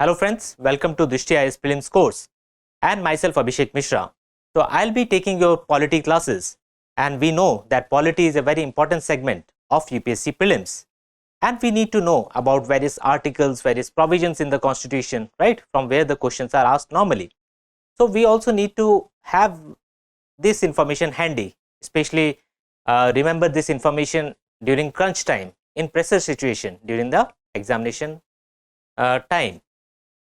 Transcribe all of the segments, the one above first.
Hello friends, welcome to Drishti IAS Prelims Course and myself Abhishek Mishra. So I'll be taking your polity classes, and we know that polity is a very important segment of UPSC Prelims, and we need to know about various articles, various provisions in the constitution, right, from where the questions are asked normally. So we also need to have this information handy, especially remember this information during crunch time, in pressure situation, during the examination time.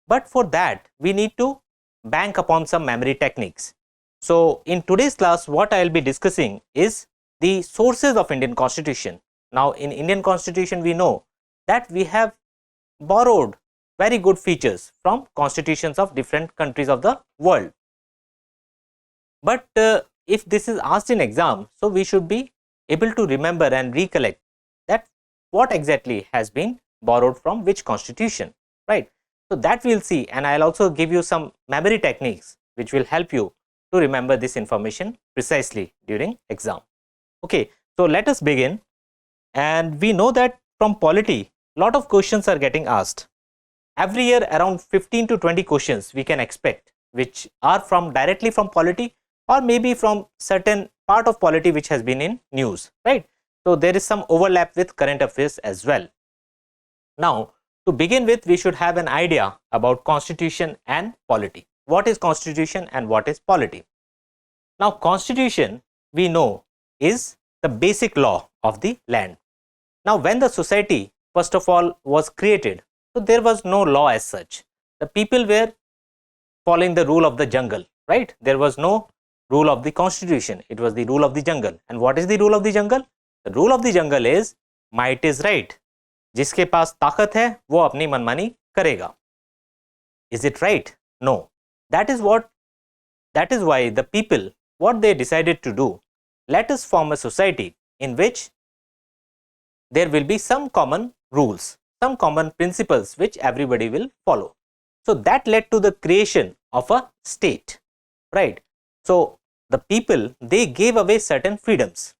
But for that, we need to bank upon some memory techniques. So in today's class, what I will be discussing is the sources of Indian Constitution. Now in Indian Constitution, we know that we have borrowed very good features from constitutions of different countries of the world. But if this is asked in exam, so we should be able to remember and recollect that what exactly has been borrowed from which constitution, right? So that we'll see, and I'll also give you some memory techniques which will help you to remember this information precisely during exam. Okay, so let us begin. And we know that from polity, lot of questions are getting asked. Every year around 15 to 20 questions we can expect, which are from directly from polity or maybe from certain part of polity which has been in news, right? So there is some overlap with current affairs as well. Now, to begin with, we should have an idea about constitution and polity. What is constitution and what is polity? Now, constitution, we know, is the basic law of the land. Now, when the society first of all was created, so there was no law as such. The people were following the rule of the jungle, right? There was no rule of the constitution. It was the rule of the jungle. And what is the rule of the jungle? The rule of the jungle is might is right. जिसके पास ताकत है वो अपनी मनमानी करेगा. Is it right? No. That is why the people, what they decided to do, let us form a society in which there will be some common rules, some common principles which everybody will follow. So that led to the creation of a state, right? So the people, they gave away certain freedoms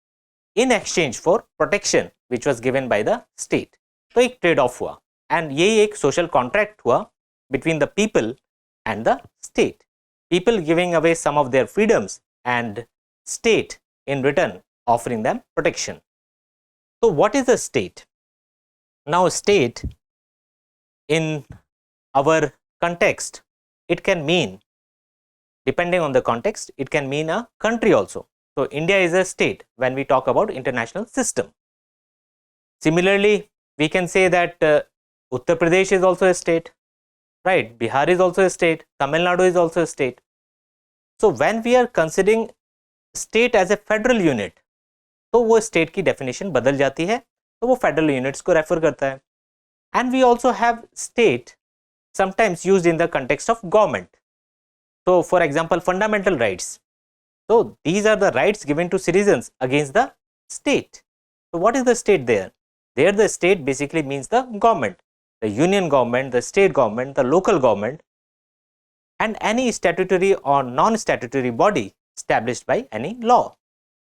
in exchange for protection which was given by the state. तो एक trade off हुआ, and यही एक social contract हुआ between the people and the state. People giving away some of their freedoms and state in return offering them protection. So what is a state? Now state in our context, it can mean, depending on the context, it can mean a country also. So India is a state when we talk about international system. Similarly, we can say that Uttar Pradesh is also a state, right? Bihar is also a state, Tamil Nadu is also a state. So when we are considering state as a federal unit, तो वो state की definition बदल जाती है, तो वो federal units को refer करता है. And we also have state sometimes used in the context of government. So for example, fundamental rights. So these are the rights given to citizens against the state. So what is the state there? There the state basically means the government, the union government, the state government, the local government, and any statutory or non-statutory body established by any law.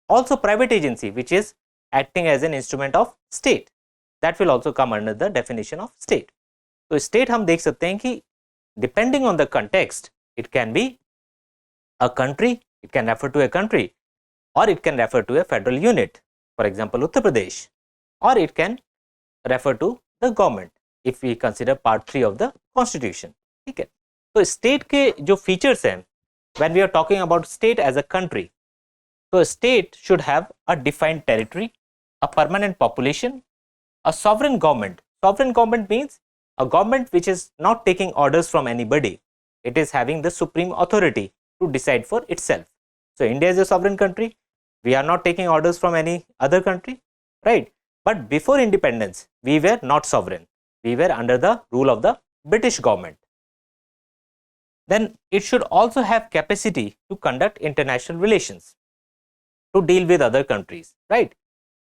Also private agency which is acting as an instrument of state, that will also come under the definition of state. So state हम देख सकते हैं कि depending on the context, it can be a country, it can refer to a country, or it can refer to a federal unit, for example Uttar Pradesh, or it can refer to the government if we consider part 3 of the constitution. ठीक है, तो state के जो features हैं, when we are talking about state as a country, so a state should have a defined territory, a permanent population, a sovereign government. Sovereign government means a government which is not taking orders from anybody. It is having the supreme authority to decide for itself. So India is a sovereign country. We are not taking orders from any other country, right? But before independence, we were not sovereign. We were under the rule of the British government. Then it should also have capacity to conduct international relations, to deal with other countries, right?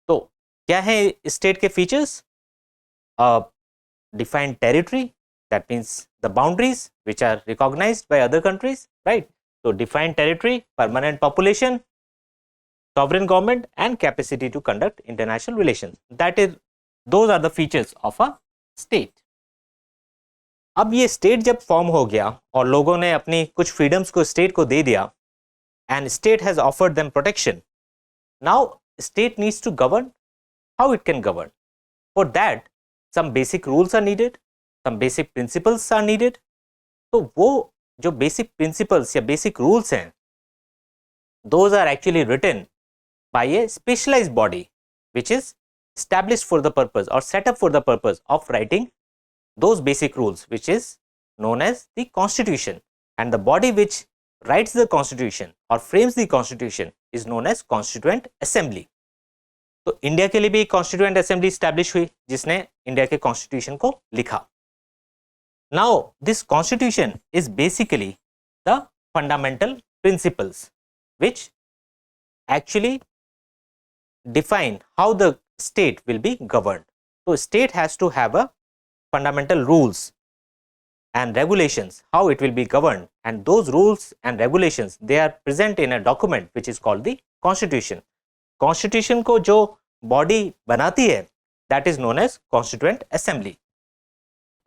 So, क्या है state के features? A defined territory, that means the boundaries which are recognized by other countries, right? So, defined territory, permanent population, sovereign government, and capacity to conduct international relations. Those are the features of a state. अब ये state जब form हो गया और लोगों ने अपनी कुछ फ्रीडम्स को स्टेट को दे दिया, and state has offered them protection. Now state needs to govern. How it can govern? For that some basic rules are needed, some basic principles are needed. तो वो जो basic principles या basic rules हैं, those are actually written by a specialized body which is established for the purpose or set up for the purpose of writing those basic rules, which is known as the Constitution, and the body which writes the Constitution or frames the Constitution is known as Constituent Assembly. तो India के लिए भी एक Constituent Assembly establish हुई जिसने India के Constitution को लिखा. Now this Constitution is basically the fundamental principles which actually define how the state will be governed. So state has to have a fundamental rules and regulations how it will be governed, and those rules and regulations they are present in a document which is called the Constitution. Constitution को जो body बनाती है that is known as Constituent Assembly.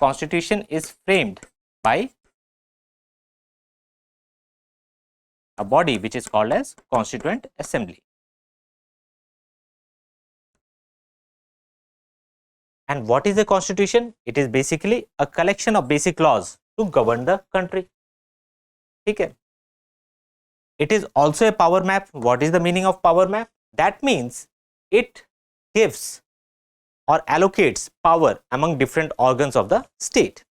Constitution is framed by a body which is called as Constituent Assembly. And what is a constitution? It is basically a collection of basic laws to govern the country. ठीक है. It is also a power map. What is the meaning of power map? That means it gives or allocates power among different organs of the state.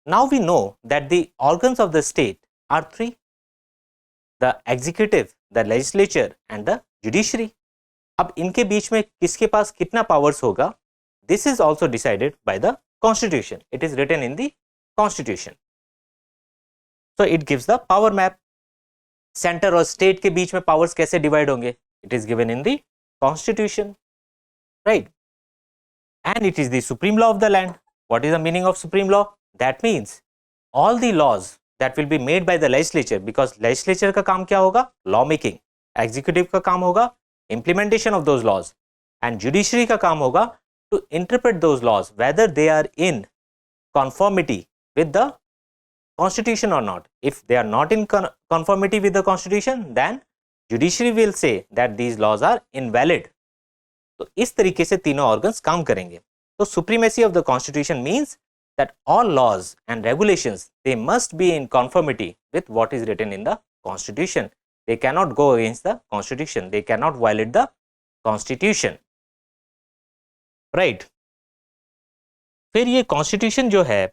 Now we know that the organs of the state are three: the executive, the legislature and the judiciary. अब इनके बीच में किसके पास कितना powers होगा, this is also decided by the Constitution. It is written in the Constitution. So it gives the power map. Center और state के बीच में powers कैसे divide होंगे? It is given in the Constitution, right? And it is the supreme law of the land. What is the meaning of supreme law? That means all the laws that will be made by the legislature, because legislature का काम क्या होगा? Law making. Executive का काम होगा implementation of those laws, and judiciary का काम होगा to interpret those laws whether they are in conformity with the Constitution or not. If they are not in conformity with the Constitution, then judiciary will say that these laws are invalid. तो इस तरीके से तीनों organs काम करेंगे. तो supremacy of the Constitution means that all laws and regulations they must be in conformity with what is written in the Constitution. They cannot go against the Constitution. They cannot violate the Constitution. Right. फिर ये Constitution जो है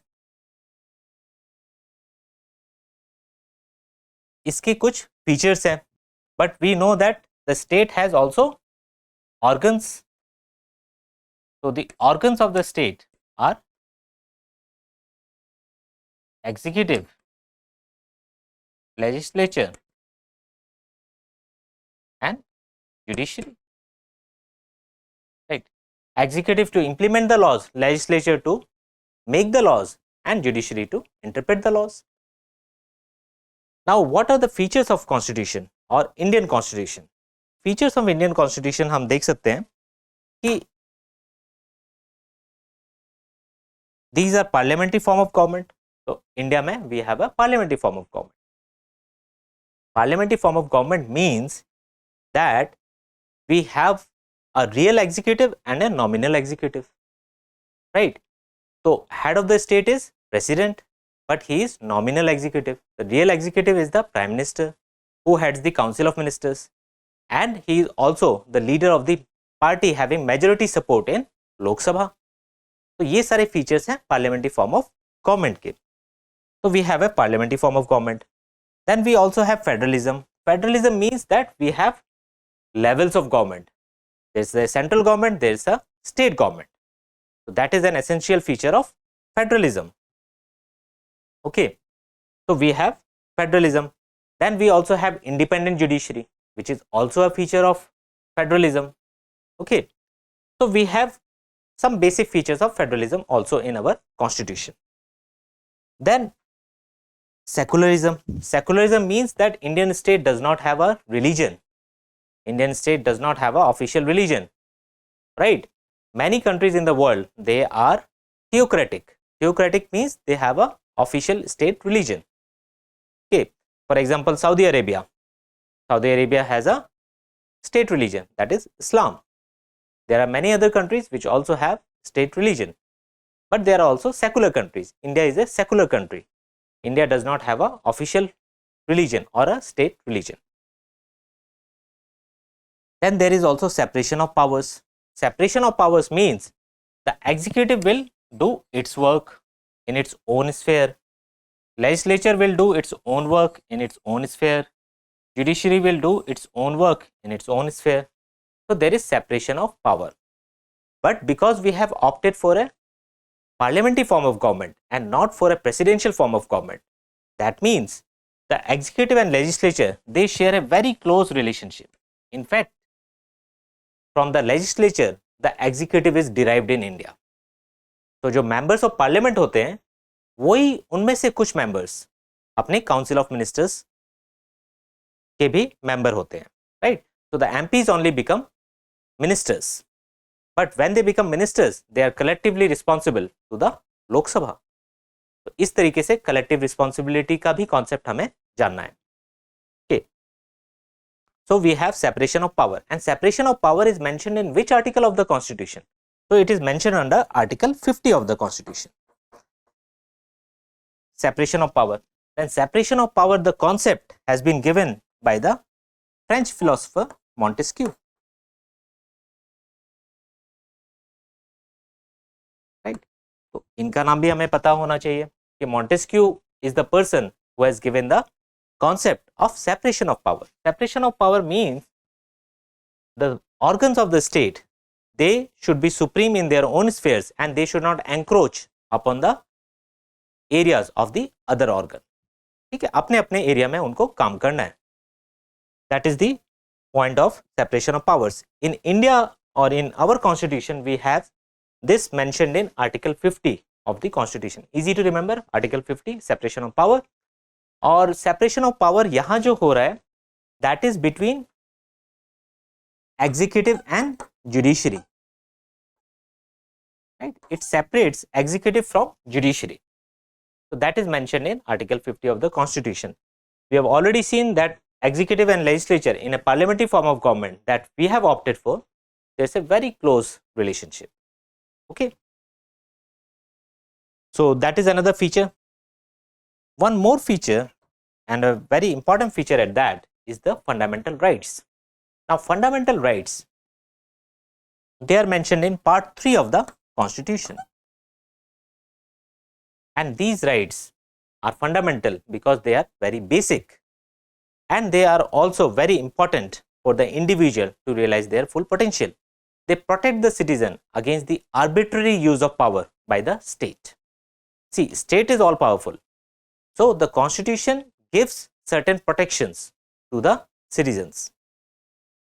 इसके कुछ features हैं, but we know that the state has also organs. So the organs of the state are executive, legislature and judiciary, right? Executive to implement the laws, legislature to make the laws and judiciary to interpret the laws. Now what are the features of Constitution or Indian Constitution? Features of Indian Constitution हम देख सकते हैं कि these are parliamentary form of government. So India में we have a parliamentary form of government. Parliamentary form of government means that we have a real executive and a nominal executive, right? So head of the state is president, but he is nominal executive. The real executive is the prime minister who heads the council of ministers, and he is also the leader of the party having majority support in Lok Sabha. तो ये सारे features हैं parliamentary form of government के. So we have a parliamentary form of government. Then we also have federalism. Federalism means that we have levels of government. There is a central government, there is a state government. So that is an essential feature of federalism. Okay, so we have federalism. Then we also have independent judiciary, which is also a feature of federalism. Okay, so we have some basic features of federalism also in our Constitution. Then secularism. Secularism means that Indian state does not have a religion. Indian state does not have an official religion, right? Many countries in the world, they are theocratic. Theocratic means they have a official state religion. Okay, for example, Saudi Arabia has a state religion, that is Islam. There are many other countries which also have state religion, but there are also secular countries. India is a secular country. India does not have a official religion or a state religion. Then there is also separation of powers. Separation of powers means the executive will do its work in its own sphere, legislature will do its own work in its own sphere, judiciary will do its own work in its own sphere. So there is separation of power. But because we have opted for a parliamentary form of government and not for a presidential form of government, that means the executive and legislature, they share a very close relationship. In fact, from the legislature, the executive is derived in India. तो जो members of parliament होते हैं, वही उनमें से कुछ members अपने council of ministers के भी member होते हैं, right? So the MPs only become ministers, but when they become ministers, they are collectively responsible to the Lok Sabha. तो इस तरीके से collective responsibility का भी concept हमें जानना है. Okay. So we have separation of power, and separation of power is mentioned in which article of the Constitution? So it is mentioned under Article 50 of the Constitution. Separation of power. Then separation of power, the concept has been given by the French philosopher Montesquieu. Right? तो इनका नाम भी हमें पता होना चाहिए कि Montesquieu is the person who has given the concept of separation of power. Separation of power means the organs of the state, they should be supreme in their own spheres and they should not encroach upon the areas of the other organ. ठीक है, अपने अपने area में उनको काम करना है. That is the point of separation of powers. In India or in our constitution, we have this mentioned in Article 50 of the Constitution. Easy to remember, Article 50, separation of power. और separation of power यहाँ जो हो रहा है, that is between executive and judiciary. Right? It separates executive from judiciary. So that is mentioned in Article 50 of the Constitution. We have already seen that executive and legislature in a parliamentary form of government that we have opted for, there is a very close relationship. Okay. So that is another feature. One more feature, and a very important feature at that, is the fundamental rights. Now fundamental rights, they are mentioned in part 3 of the Constitution. And these rights are fundamental because they are very basic and they are also very important for the individual to realize their full potential. They protect the citizen against the arbitrary use of power by the state. See, state is all powerful. So the Constitution gives certain protections to the citizens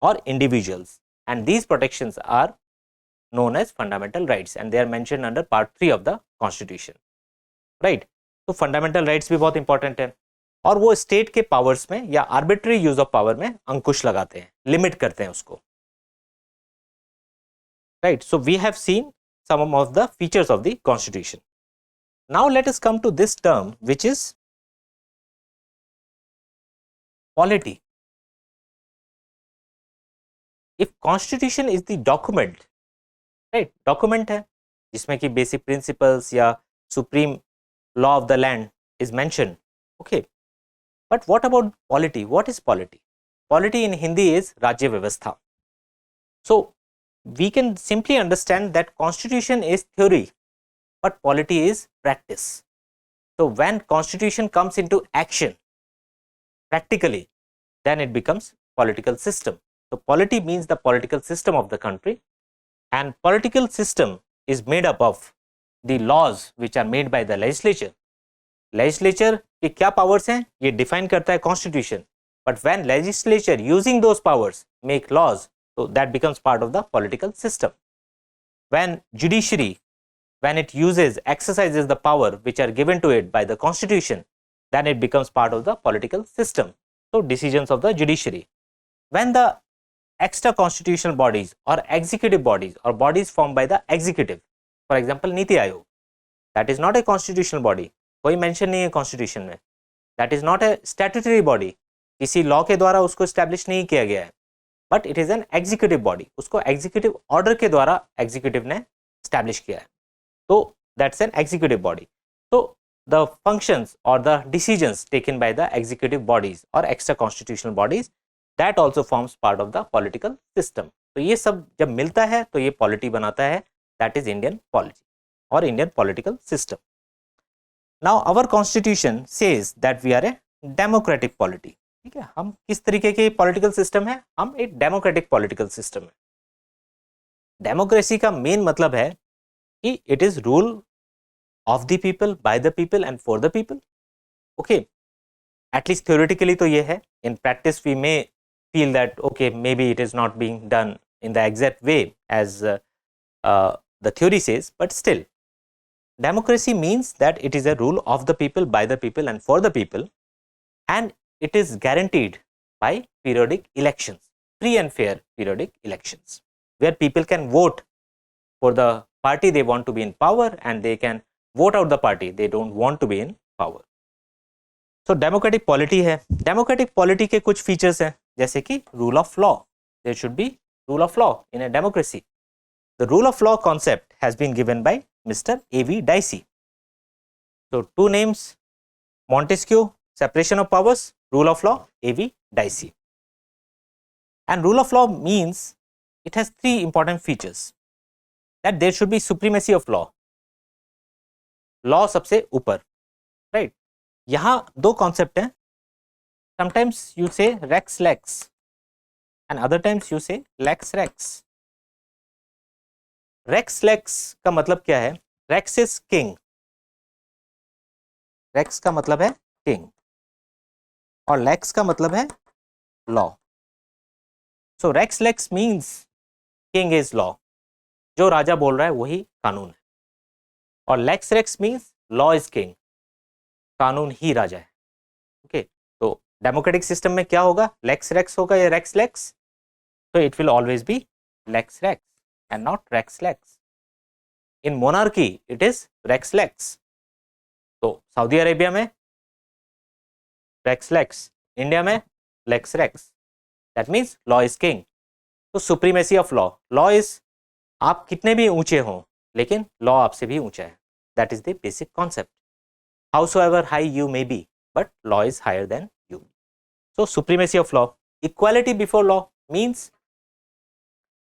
or individuals, and these protections are known as fundamental rights and they are mentioned under part 3 of the Constitution. Right तो fundamental rights भी बहुत important है और वो state के powers में या arbitrary use of power में अंकुश लगाते हैं, लिमिट करते हैं उसको. Right, so we have seen some of the features of the constitution. Now let us come to this term which is polity. If constitution is the document, right, document है जिसमें कि basic principles या supreme law of the land is mentioned. Okay, but what about polity? What is polity? Polity in Hindi is Rajya Vyavastha. So we can simply understand that constitution is theory but polity is practice. So when constitution comes into action practically, then it becomes political system. So polity means the political system of the country, and political system is made up of the laws which are made by the legislature. Legislature के क्या powers हैं ये define करता है constitution, but when legislature using those powers make laws, so that becomes part of the political system. When judiciary, when it exercises the power which are given to it by the constitution, then it becomes part of the political system. So decisions of the judiciary. When the extra constitutional bodies or executive bodies or bodies formed by the executive, for example, Niti Aayog, that is not a constitutional body. कोई mention नहीं है constitution में. That is not a statutory body, किसी law के द्वारा उसको establish नहीं किया गया है, but it is an executive body, उसको एग्जीक्यूटिव ऑर्डर के द्वारा एग्जीक्यूटिव ने स्टैब्लिश किया है. तो दैट्स एन एग्जीक्यूटिव बॉडी. तो द फंक्शंस और the decisions taken by the executive bodies और extra constitutional bodies, that also forms part of the political system. तो ये सब जब मिलता है तो ये पॉलिटी बनाता है, दैट इज इंडियन पॉलिटी और Indian political system. Now our constitution says that we are a democratic polity. ठीक है, हम किस तरीके के पॉलिटिकल सिस्टम है? हम एक डेमोक्रेटिक पॉलिटिकल सिस्टम है. डेमोक्रेसी का मेन मतलब है कि it is rule of the people, by the people and for the people. Okay, at least theoretically तो ये है. In practice we may feel that okay, maybe it is not being done in the exact way as the theory says, but still democracy means that it is a rule of the people, by the people and for the people, and it is guaranteed by periodic elections, free and fair periodic elections, where people can vote for the party they want to be in power and they can vote out the party they don't want to be in power. तो democratic polity है. Democratic polity के कुछ features हैं, जैसे कि rule of law. There should be rule of law in a democracy. The rule of law concept has been given by mister A.V. Dicey. So two names, Montesquieu, separation of powers, rule of law, A.V. Dicey. And rule of law means it has three important features, that there should be supremacy of law. Law सबसे ऊपर, right. यहां दो concept हैं. Sometimes you say rex lex and other times you say lex rex. Rex lex का मतलब क्या है? Racks is king. Racks का मतलब है किंग और लेक्स का मतलब है law. So rex lex means king is law, जो राजा बोल रहा है वही कानून है. और lex rex means law is king, कानून ही राजा है. ओके, तो डेमोक्रेटिक सिस्टम में क्या होगा? लेक्स रेक्स होगा या रेक्स लेक्स? तो it will always be lex rex and not rex lex. In monarchy it is rex lex. तो सऊदी अरेबिया में रेक्स लेक्स, इंडिया में lex rex. That means law is king. तो supremacy of law. Law is, आप कितने भी ऊंचे हों लेकिन लॉ आपसे भी ऊंचा है. That is the basic concept. Howsoever high you may be, but law is higher than you. So supremacy of law. Equality before law means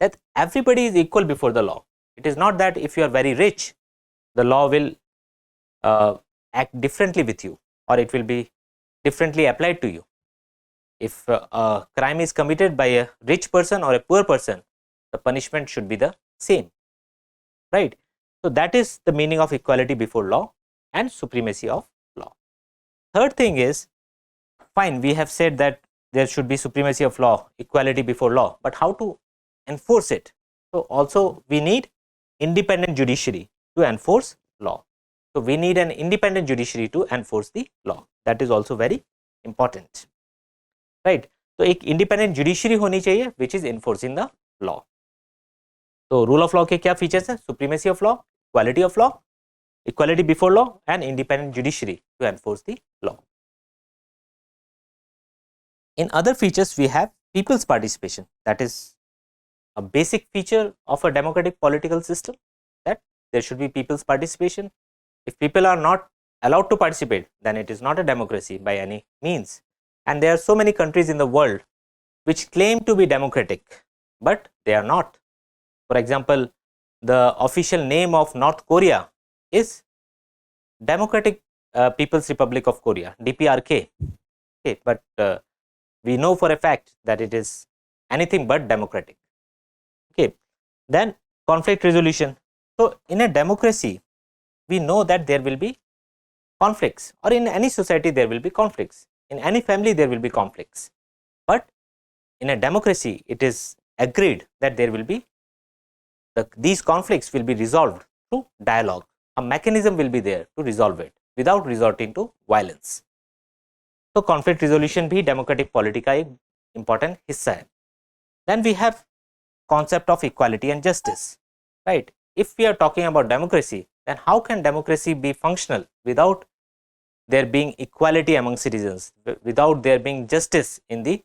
that everybody is equal before the law. It is not that if you are very rich, the law will act differently with you, or it will be differently applied to you. If a crime is committed by a rich person or a poor person, the punishment should be the same, right? So that is the meaning of equality before law and supremacy of law. Third thing is, fine, we have said that there should be supremacy of law, equality before law, but how to enforce it? So also we need independent judiciary to enforce law. So we need an independent judiciary to enforce the law. That is also very important, right? तो एक independent judiciary होनी चाहिए which is enforcing the law. तो rule of law के क्या features हैं? Supremacy of law, equality of law, equality before law and independent judiciary to enforce the law. In other features we have people's participation. That is a basic feature of a democratic political system, that there should be people's participation. If people are not allowed to participate, then it is not a democracy by any means. And there are so many countries in the world which claim to be democratic, but they are not. For example, the official name of North Korea is Democratic People's Republic of Korea, DPRK. Okay, but we know for a fact that it is anything but democratic. Okay, then conflict resolution. So in a democracy we know that there will be conflicts, or in any society there will be conflicts, in any family there will be conflicts, but in a democracy it is agreed that there will be these conflicts will be resolved through dialogue. A mechanism will be there to resolve it without resorting to violence. तो conflict resolution भी democratic polity का एक important हिस्सा है. Then we have concept of equality and justice, right? If we are talking about democracy, then how can democracy be functional without there being equality among citizens, without there being justice in the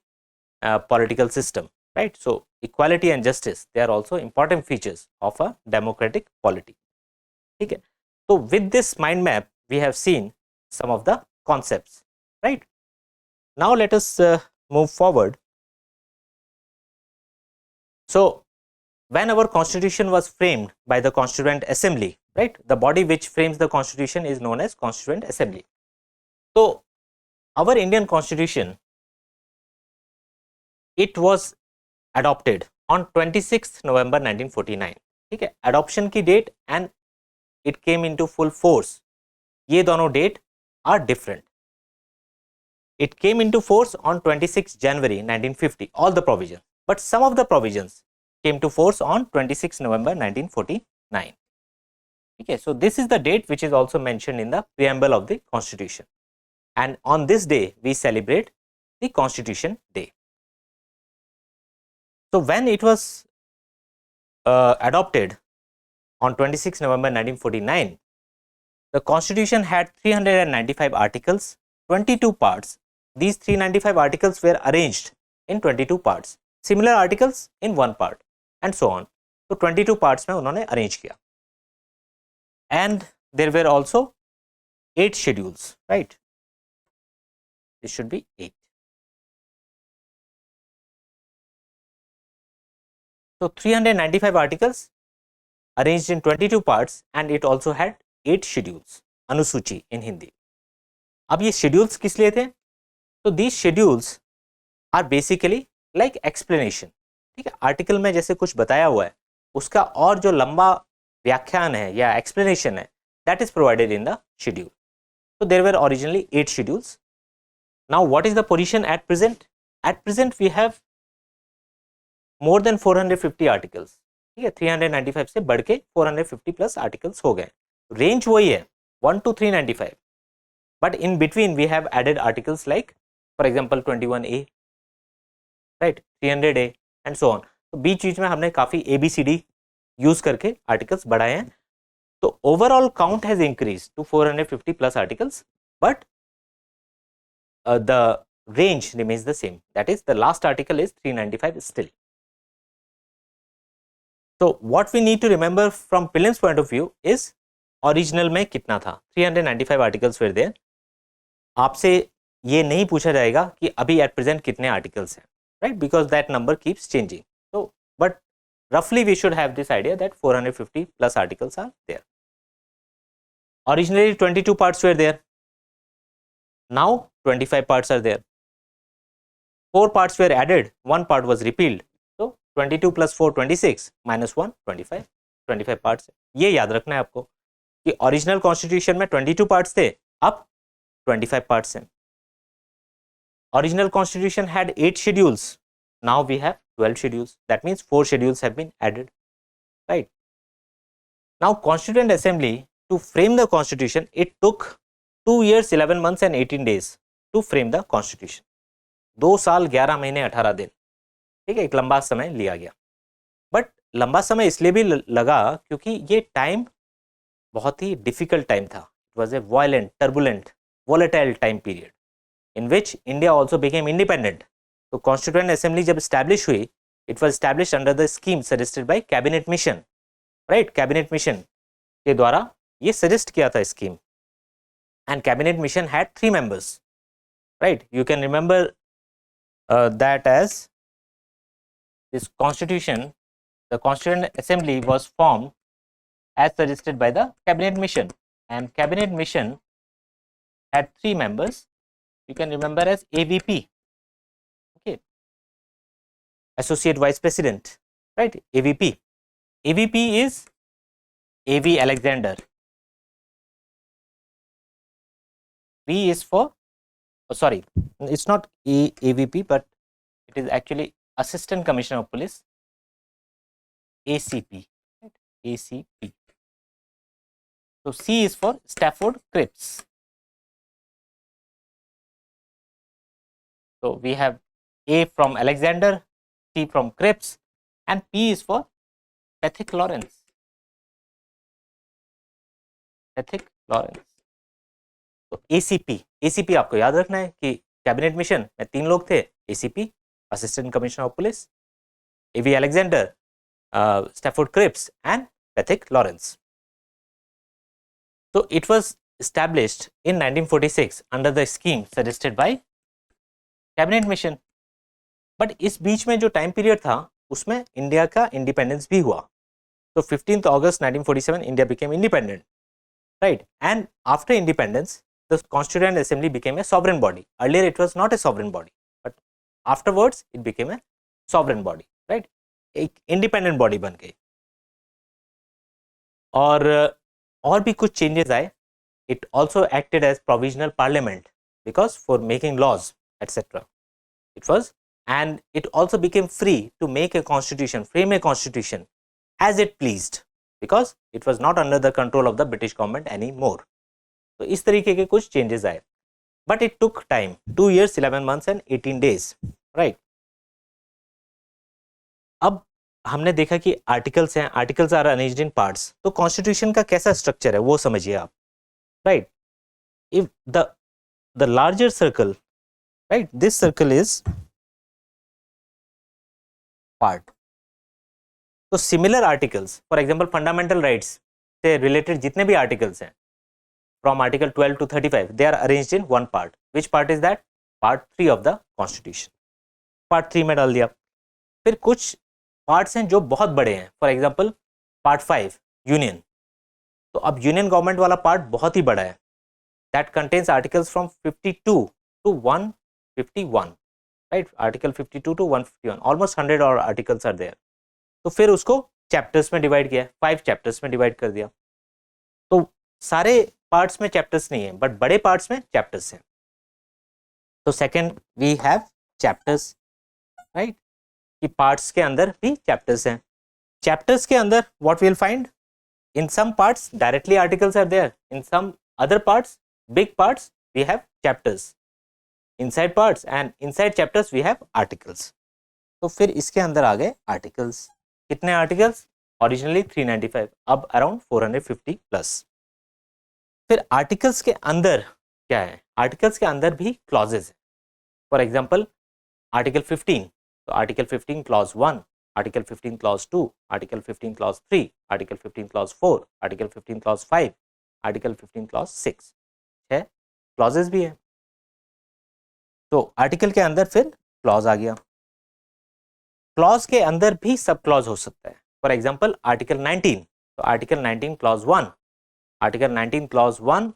political system, right? So equality and justice, they are also important features of a democratic polity. Okay. So with this mind map, we have seen some of the concepts, right? Now let us move forward. So when our constitution was framed by the Constituent Assembly, right, the body which frames the constitution is known as Constituent Assembly. So our Indian constitution, it was adopted on 26th November 1949. ठीक है, adoption की date and it came into full force, ये दोनों date are different. It came into force on 26th January 1950, all the provisions, but some of the provisions came to force on 26th November 1949. Okay, so this is the date which is also mentioned in the preamble of the Constitution, and on this day we celebrate the Constitution Day. So when it was adopted on 26 November 1949, the Constitution had 395 articles, 22 parts. These 395 articles were arranged in 22 parts, similar articles in one part, and so on. So 22 parts में उन्होंने arrange किया. And there were also 8 schedules, right? This should be 8. So 395 articles arranged in 22 parts, and it also had 8 schedules, अनुसूची in Hindi. अब ये schedules किस लिए थे? So these schedules are basically like explanation. ठीक है, आर्टिकल में जैसे कुछ बताया हुआ है, उसका और जो लंबा व्याख्यान है या explanation है, that is provided in the schedule. So there were originally 8 schedules. Now what is the position at present? At present we have more than 450 articles. ठीक है, 395 से बढ़ के 450 प्लस आर्टिकल्स हो गए. रेंज वही है 1 to 395, but in between we have added articles like, for example, 21A, right, 300A and so on. तो बीच में हमने काफी ABCD यूज करके आर्टिकल्स बढ़ाए हैं. तो overall count has increase to 450 plus articles, but the range remains the same. That is, the last article is 395 still. So what we need to remember from prelims point of view is original में कितना था. 395 articles were there. आपसे ये नहीं पूछा जाएगा कि अभी at present कितने articles हैं, right? Because that number keeps changing. So, but roughly we should have this idea that 450 plus articles are there. Originally 22 parts were there. Now 25 parts are there. 4 parts were added, 1 part was repealed. So 22 plus 4 26 minus 1 25 parts. ये याद रखना है आपको कि original constitution में 22 parts थे, अब 25 parts हैं. Original constitution had 8 schedules. Now we have 12 schedules. That means 4 schedules have been added, right? Now Constituent Assembly, to frame the constitution, it took 2 years 11 months and 18 days to frame the constitution. 2 साल 11 महीने 18 दिन. ठीक है, एक लंबा समय लिया गया. बट लंबा समय इसलिए भी लगा क्योंकि ये टाइम बहुत ही डिफिकल्ट टाइम था. It was a violent, turbulent, volatile time period in which India also became independent. So Constituent Assembly जब establish हुई, it was established under the scheme suggested by Cabinet Mission, right? Cabinet Mission के द्वारा ये suggest किया था scheme, and Cabinet Mission had 3 members, right? You can remember that as this constitution, the Constituent Assembly was formed as suggested by the Cabinet Mission, and Cabinet Mission had 3 members. You can remember as AVP, okay, Associate Vice President, right? AVP. AVP is AV Alexander. V is for, oh, sorry, it's not AVP, but it is actually Assistant Commissioner of Police, ACP, right? ACP. So C is for Stafford Cripps. So we have A from Alexander, C from Cripps, and P is for Pethick Lawrence. Pethick Lawrence. तो ACP आपको याद रखना है कि cabinet mission में 3 लोग थे, ACP assistant commissioner of police, AV Alexander, Stafford Cripps and Pethick Lawrence. So it was established in 1946 under the scheme suggested by cabinet mission. But इस बीच में जो टाइम पीरियड था उसमें इंडिया का इंडिपेंडेंस भी हुआ. तो 15th August 1947 India became independent, right? And after independence the constituent assembly became a sovereign body. Earlier it was not a sovereign body, but afterwards it became a sovereign body, right? एक independent body बन गई. और भी कुछ changes आए. It also acted as provisional parliament because for making laws, etc. It was, and it also became free to make a constitution, frame a constitution as it pleased because it was not under the control of the British government anymore. तो इस तरीके के कुछ changes आए. But it took time, 2 years, 11 months and 18 days, right? अब हमने देखा कि आर्टिकल्स हैं, articles are arranged in parts. तो कॉन्स्टिट्यूशन का कैसा स्ट्रक्चर है वो समझिए आप, right? If the larger circle, right, this circle is part. तो similar articles, for example fundamental rights से रिलेटेड जितने भी आर्टिकल्स हैं from article 12 to 35 they are arranged in one part. Which part is that? Part 3 of the constitution. Part 3 में डाल दिया. फिर कुछ पार्ट्स हैं जो बहुत बड़े हैं, फॉर एग्जांपल पार्ट 5 यूनियन. तो अब यूनियन गवर्नमेंट वाला पार्ट बहुत ही बड़ा है. That contains articles from 52 to 151, right? Article 52 to 151, almost 100 और आर्टिकल्स आर देयर. तो फिर उसको चैप्टर्स में डिवाइड किया, 5 चैप्टर्स में डिवाइड कर दिया. तो सारे पार्ट्स में चैप्टर्स नहीं है बट बड़े पार्ट्स में चैप्टर्स हैं. तो second we have chapters, right? कि पार्ट्स के अंदर भी चैप्टर्स हैं. चैप्टर्स के अंदर what will find, in some parts directly articles are there, in some other parts, big parts, we have chapters. Inside parts and inside chapters we have articles. तो फिर इसके अंदर आ गए आर्टिकल्स. कितने आर्टिकल्स? ओरिजिनली 395, अब around 450 plus. फिर articles के अंदर क्या है? आर्टिकल्स के अंदर भी क्लॉजेज है. फॉर एग्जांपल आर्टिकल 15, तो article 15 clause 1, article 15 clause 2, article 15 clause 3, article 15 clause 4, article 15 clause 5, article 15 clause 6 है. क्लॉजेज भी है. तो आर्टिकल के अंदर फिर क्लॉज आ गया. क्लॉज के अंदर भी सब क्लॉज हो सकता है. फॉर एग्जांपल आर्टिकल 19, तो article 19 clause 1, article 19 clause 1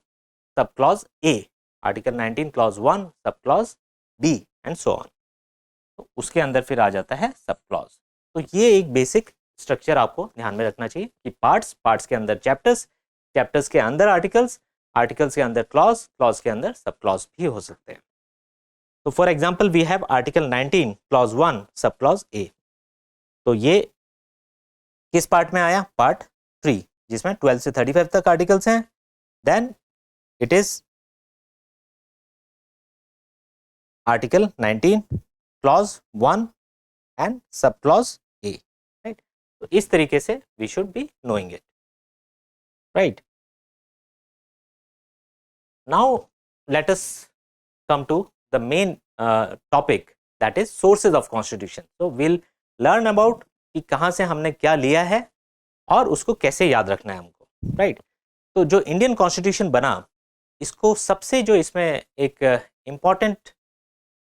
sub clause A, article 19 clause 1 sub clause B and so on. तो उसके अंदर फिर आ जाता है सब क्लॉज. तो ये एक बेसिक स्ट्रक्चर आपको ध्यान में रखना चाहिए कि पार्ट्स के अंदर चैप्टर्स, चैप्टर्स के अंदर आर्टिकल्स, आर्टिकल्स के अंदर क्लॉज, क्लॉज के अंदर सब क्लॉज भी हो सकते हैं. तो for example we have article 19 clause 1 sub clause ए. तो ये किस पार्ट में आया? पार्ट 3, जिसमें 12 से 35 तक आर्टिकल्स हैं. Then it is article 19 clause 1 and sub clause A, right? तो इस तरीके से we should be knowing it, right? Now let us come to the main topic, that is sources of constitution. So we'll learn about कि कहाँ से हमने क्या लिया है और उसको कैसे याद रखना है हमको, राइट? तो जो इंडियन कॉन्स्टिट्यूशन बना, इसको सबसे जो इसमें एक इम्पॉर्टेंट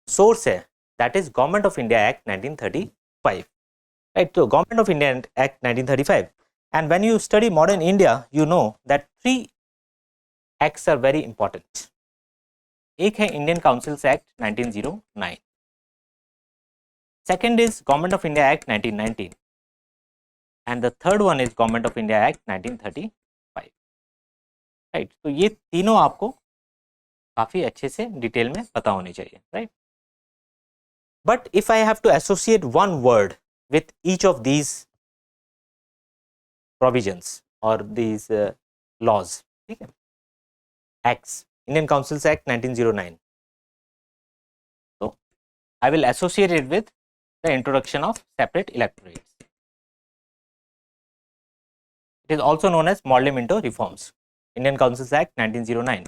सोर्स है that is government of India act 1935, right? तो government of India act 1935, and when you study modern India you know that 3 acts are very important. एक है Indian councils act 1909, second is government of India act 1919 and the third one is government of India act 1935, right? तो ये तीनों आपको काफी अच्छे से detail में पता होने चाहिए, right? But if I have to associate one word with each of these provisions और दीज लॉज, ठीक है, acts, Indian Councils Act 1909. So I will associate it with the introduction of separate electorates. It is also known as Morley-Minto reforms. Indian Councils Act 1909.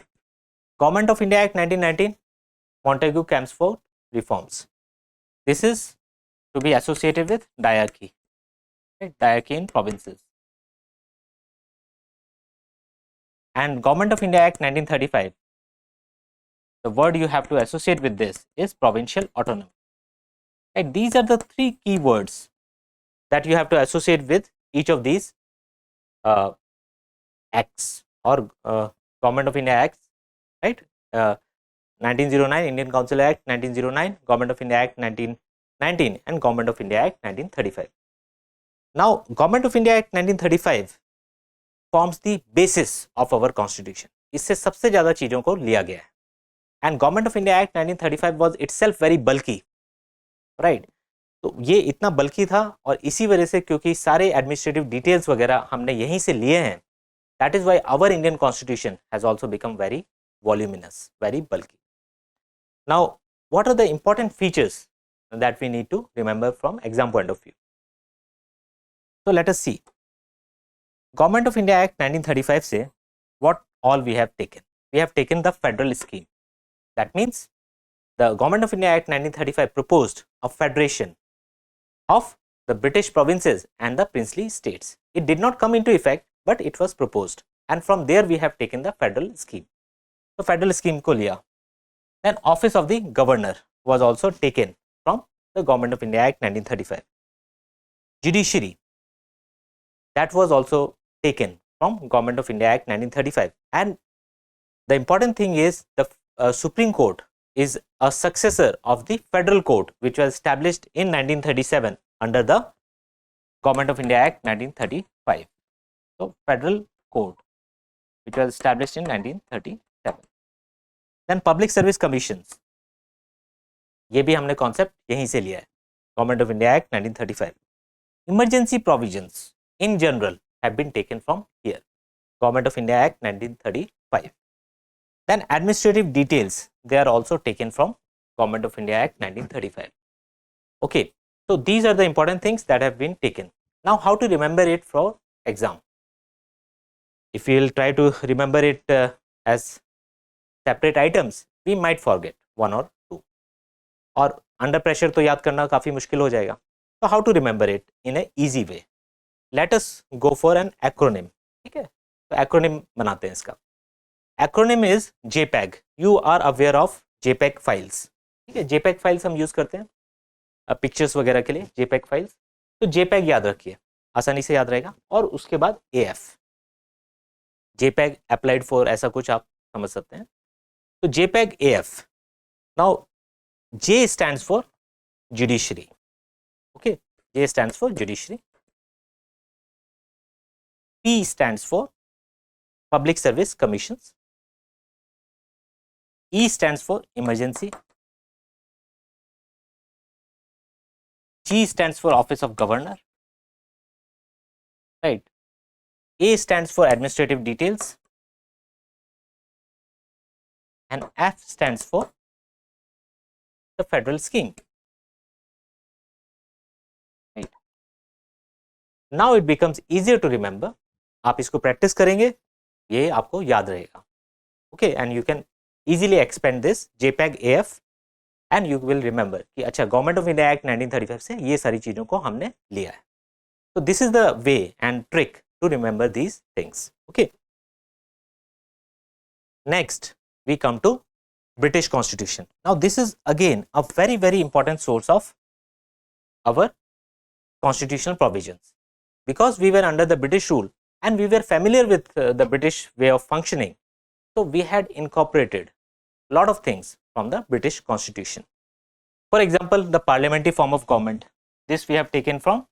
Government of India Act 1919, Montagu-Chelmsford reforms. This is to be associated with diarchy, right? Diarchy in provinces. And Government of India Act 1935, the word you have to associate with this is provincial autonomy. Right? These are the three key words that you have to associate with each of these acts or Government of India Acts, right? 1909 Indian Council Act 1909, Government of India Act 1919 and Government of India Act 1935. Now, Government of India Act 1935 forms the basis of our constitution. इससे सबसे ज़्यादा चीज़ों को लिया गया है. And Government of India Act 1935 was itself very bulky, right? तो ये इतना बल्कि था और इसी वजह से क्योंकि सारे एडमिनिस्ट्रेटिव डिटेल्स वगैरह हमने यहीं से लिए हैं, that is why our Indian constitution has also become very voluminous, very bulky. Now, what are the important features that we need to remember from exam point of view? So let us see. Government of India Act 1935 say what all we have taken. We have taken the federal scheme. That means the Government of India Act 1935 proposed a federation of the British provinces and the princely states. It did not come into effect, but it was proposed, and from there we have taken the federal scheme. So federal scheme ko liya. Then office of the governor was also taken from the Government of India Act 1935. Judiciary, that was also taken from Government of India Act 1935. And the important thing is the Supreme Court is a successor of the Federal Court, which was established in 1937 under the Government of India Act 1935. So Federal Court, which was established in 1937. Then Public Service Commissions, ये भी हमने concept यहीं से लिया है, Government of India Act 1935. Emergency provisions in general have been taken from here, Government of India Act 1935. Then administrative details, they are also taken from Government of India Act 1935. Okay, so these are the important things that have been taken. Now, how to remember it for exam? If you will try to remember it as separate items, we might forget one or two. और under pressure तो याद करना काफ़ी मुश्किल हो जाएगा. So how to remember it in a easy way? Let us go for an acronym. ठीक है? तो acronym बनाते हैं इसका. Acronym is JPEG. You are aware of JPEG files. ठीक है? JPEG files हम use करते हैं pictures वगैरह के लिए JPEG files. तो JPEG याद रखिए, आसानी से याद रहेगा. और उसके बाद AF. JPEG applied for ऐसा कुछ आप समझ सकते हैं. तो JPEG AF. Now J stands for judiciary. Okay, J stands for judiciary. P stands for public service commissions. E stands for emergency. G stands for office of governor. Right. A stands for administrative details. And F stands for the federal scheme. Right. Now it becomes easier to remember. आप इसको practice करेंगे, ये आपको याद रहेगा. Okay, and you can easily expand this JPEG AF and you will remember कि अच्छा Government of India Act 1935 से ये सारी चीज़ों को हमने लिया है. So this is the way and trick to remember these things. Okay. Next, we come to British Constitution. Now this is again a very, very important source of our constitutional provisions, because we were under the British rule and we were familiar with the British way of functioning. So we had incorporated a lot of things from the British Constitution. For example, the parliamentary form of government. This we have taken from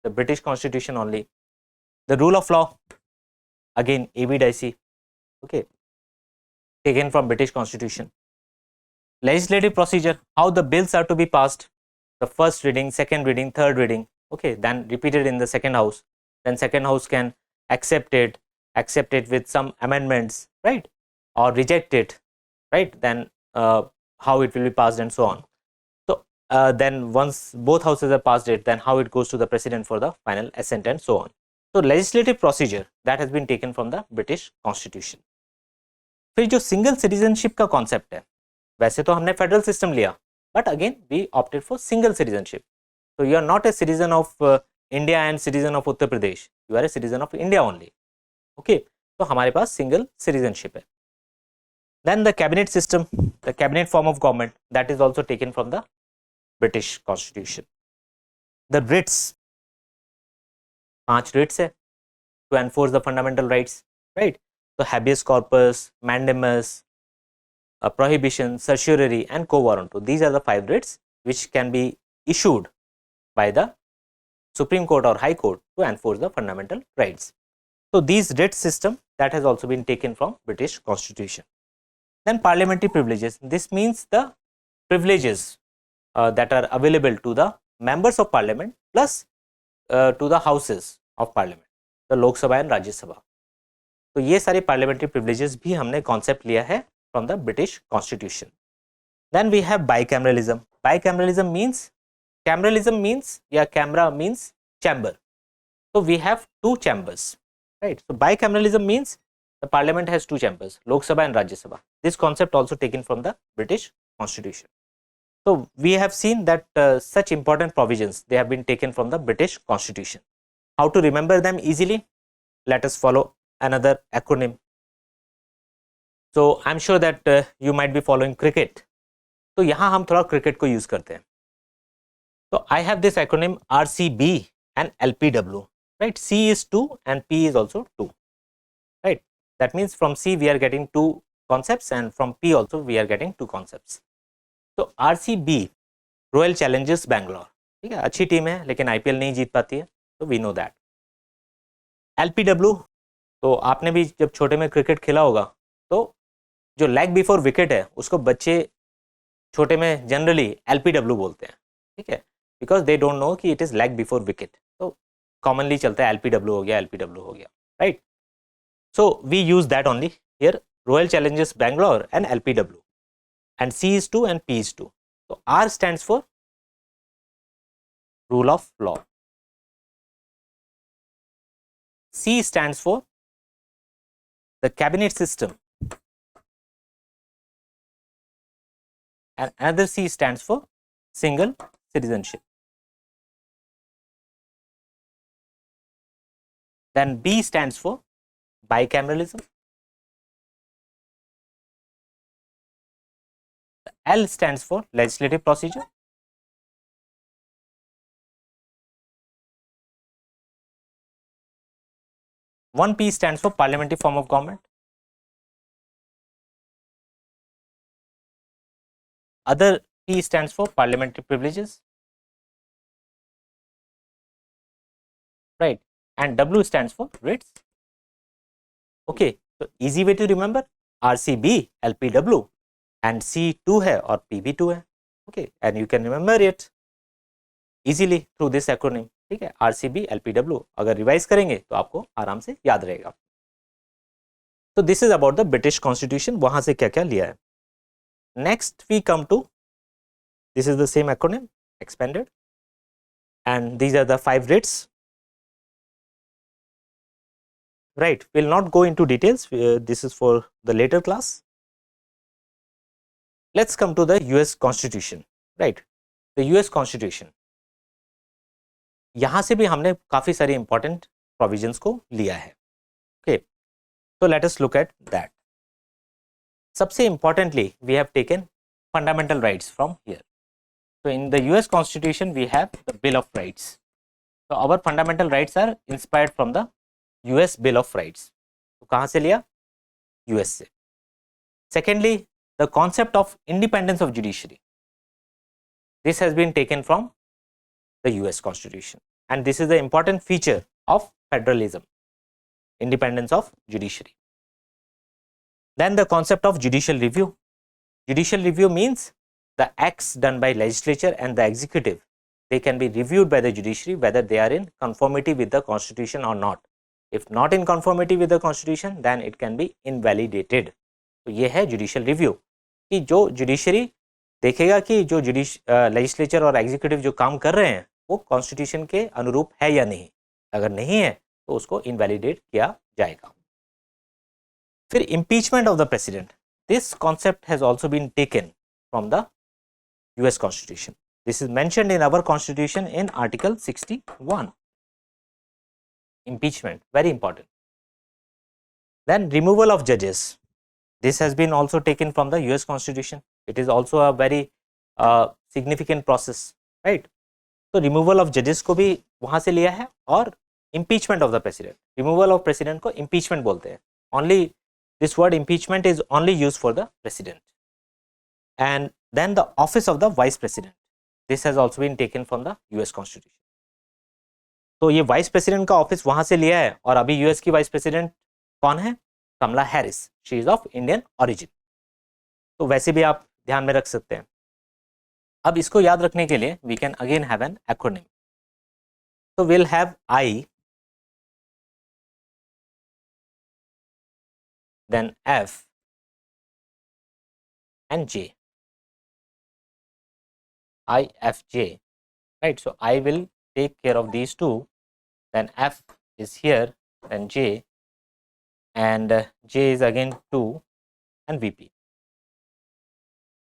the British Constitution only. The rule of law, again AB Dicey. Okay. Taken from British Constitution. Legislative procedure, how the bills are to be passed, the first reading, second reading, third reading, okay, then repeated in the second house, then second house can accept it with some amendments, right, or reject it, right, then how it will be passed and so on. So then once both houses have passed it, then how it goes to the president for the final assent and so on. So legislative procedure, that has been taken from the British Constitution. फिर जो single citizenship का concept है, वैसे तो हमने federal system लिया, but again we opted for single citizenship. So you are not a citizen of India and citizen of Uttar Pradesh. You are a citizen of India only. Okay. तो हमारे पास single citizenship है. Then the cabinet system, the cabinet form of government, that is also taken from the British Constitution. The writs, 5 writs है to enforce the fundamental rights, right? So habeas corpus, mandamus, prohibition, certiorari, and quo warranto. These are the 5 writs which can be issued by the Supreme Court or High Court to enforce the fundamental rights. So these writ system that has also been taken from British Constitution. Then parliamentary privileges. This means the privileges that are available to the members of parliament plus to the houses of parliament, the Lok Sabha and Rajya Sabha. तो ये सारे parliamentary privileges भी हमने concept लिया है from the British Constitution. Then we have bicameralism. Bicameralism means, cameralism means, yeah, camera means chamber. So we have 2 chambers, right? So bicameralism means the parliament has 2 chambers, Lok Sabha and Rajya Sabha. This concept also taken from the British Constitution. So we have seen that such important provisions, they have been taken from the British Constitution. How to remember them easily? Let us follow another acronym. So I'm sure that you might be following cricket. तो यहाँ हम थोड़ा cricket को use करते हैं. So I have this acronym RCB and LPW, right? C is 2 and P is also 2, right? That means from C we are getting 2 concepts and from P also we are getting 2 concepts. So RCB, Royal Challengers Bangalore, ठीक है, अच्छी team है लेकिन IPL नहीं जीत पाती है, तो we know that. LPW, तो आपने भी जब छोटे में क्रिकेट खेला होगा तो जो लेग बिफोर विकेट है उसको बच्चे छोटे में जनरली LPW बोलते हैं, ठीक है, बिकॉज दे डोंट नो कि it is leg before wicket, तो कॉमनली चलता है LPW हो गया, LPW हो गया, right? So we use that only here, Royal Challengers Bangalore and LPW, and C is 2 and P is 2. So R stands for rule of law, C stands for the cabinet system, and another C stands for single citizenship. Then B stands for bicameralism, L stands for legislative procedure, one P stands for parliamentary form of government, other P stands for parliamentary privileges, right? And W stands for writs. Okay, so easy way to remember, RCB, LPW, and C2 है और P भी 2 है. Okay, and you can remember it easily through this acronym. ठीक है, RCB, LPW अगर revise करेंगे तो आपको आराम से याद रहेगा. तो this is about the British constitution, वहां से क्या क्या लिया है. Next we come to, this is the same acronym expanded, and these are the 5 writs. Right, we'll not go into details, this is for the later class. Let's come to the US Constitution, right? The US Constitution, यहाँ से भी हमने काफ़ी सारी important provisions को लिया है. Okay, so let us look at that. सबसे importantly, we have taken fundamental rights from here. So in the US Constitution, we have the Bill of Rights. So our fundamental rights are inspired from the US Bill of Rights. तो कहाँ से लिया? US से. Secondly, the concept of independence of judiciary. This has been taken from the US Constitution, and this is the important feature of federalism, independence of judiciary. Then the concept of judicial review. Judicial review means the acts done by legislature and the executive, they can be reviewed by the judiciary whether they are in conformity with the Constitution or not. If not in conformity with the Constitution, then it can be invalidated. तो ये है judicial review, कि जो judiciary देखेगा कि जो legislature और executive जो काम कर रहे हैं वो कॉन्स्टिट्यूशन के अनुरूप है या नहीं. अगर नहीं है तो उसको इनवैलिडेट किया जाएगा. फिर impeachment of the president. This concept has also been taken from the US Constitution. This is mentioned in our Constitution in Article 61. Impeachment, very important. Then removal of judges. This has been also taken from the US Constitution. It is also a very significant process, right? तो removal of judges को भी वहाँ से लिया है और impeachment of the president. Removal of president को impeachment बोलते हैं. Only this word impeachment is only used for the president. And then the office of the vice president. This has also been taken from the US Constitution. तो ये vice president का office वहां से लिया है और अभी यूएस की वाइस प्रेसिडेंट कौन है? Kamala Harris. She is of Indian origin. तो वैसे भी आप ध्यान में रख सकते हैं. अब इसको याद रखने के लिए we can again have an acronym. तो will have I, then F and J. I, F, J, right? So I will take care of these two, then F is here, then J, and J is again 2 and VP.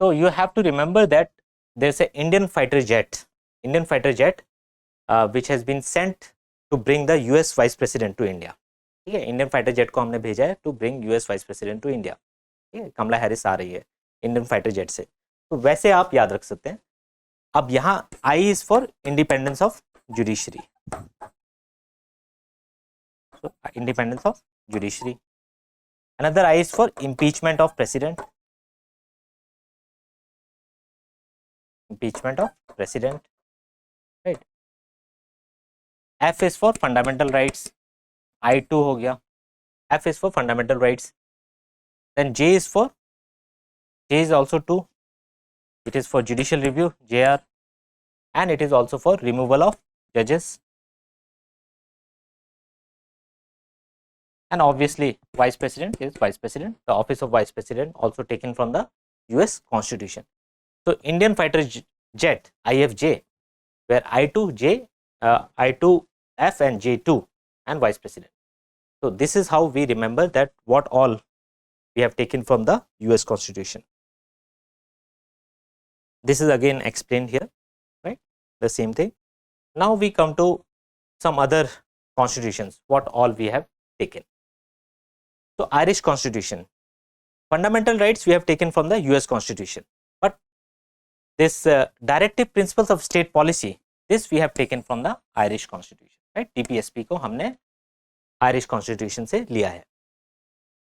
So you have to remember that there's an Indian fighter jet which has been sent to bring the US Vice President to India. ठीक है, Indian fighter jet को हमने भेजा है to bring US vice president to India. ठीक है, Kamala Harris आ रही है इंडियन फाइटर जेट से. तो वैसे आप याद रख सकते हैं. अब यहाँ I is for independence of judiciary. So independence of judiciary. Another I is for impeachment of president. Impeachment of president. Right. F is for fundamental rights. I2 हो गया. F is for fundamental rights. Then J is also 2. It is for judicial review, JR, and it is also for removal of judges. And obviously, vice president is vice president. The office of vice president also taken from the US Constitution. So Indian fighter jet IFJ, where I2F and J2 and vice president. So this is how we remember that what all we have taken from the US Constitution. This is again explained here, right? The same thing. Now we come to some other constitutions, what all we have taken. So Irish Constitution. Fundamental rights we have taken from the US Constitution. But this directive principles of state policy, this we have taken from the Irish Constitution, right? DPSP को हमने Irish Constitution से लिया है.